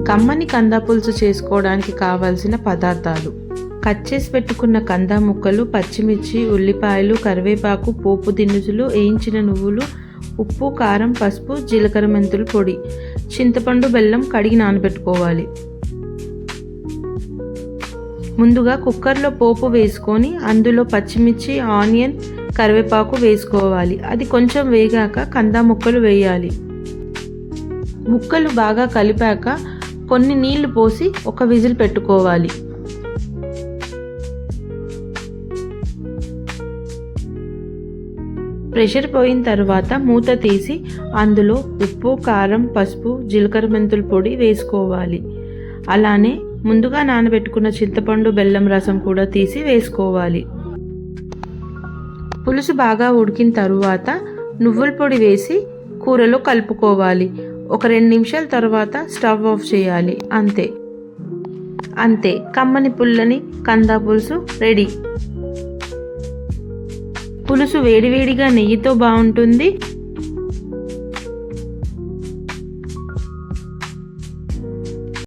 కమ్మని కంద పులుసు చేసుకోవడానికి కావలసిన పదార్థాలు: కట్ చేసి పెట్టుకున్న కంద ముక్కలు, పచ్చిమిర్చి, ఉల్లిపాయలు, కరివేపాకు, పోపు దినుసులు, వేయించిన నువ్వులు, ఉప్పు, కారం, పసుపు, జీలకర్ర, మెంతుల పొడి, చింతపండు, బెల్లం కడిగి నానబెట్టుకోవాలి. ముందుగా కుక్కర్లో పోపు వేసుకొని అందులో పచ్చిమిర్చి, ఆనియన్, కరివేపాకు వేసుకోవాలి. అది కొంచెం వేగాక కంద ముక్కలు వేయాలి. ముక్కలు బాగా కలిపాక కొన్ని నీళ్లు పోసి ఒక విజిల్ పెట్టుకోవాలి. ప్రెషర్ పోయిన తర్వాత మూత తీసి అందులో ఉప్పు, కారం, పసుపు, జీలకర్ర, మెంతుల పొడి వేసుకోవాలి. అలానే ముందుగా నానబెట్టుకున్న చింతపండు, బెల్లం రసం కూడా తీసి వేసుకోవాలి. పులుసు బాగా ఉడికిన తరువాత నువ్వుల పొడి వేసి కూరలో కలుపుకోవాలి. ఒక 2 నిమిషాల తర్వాత స్టవ్ ఆఫ్ చేయాలి. అంతే కమ్మని పుల్లని కంద పులుసు రెడీ. పులుసు వేడివేడిగా నెయ్యితో బాగుంటుంది.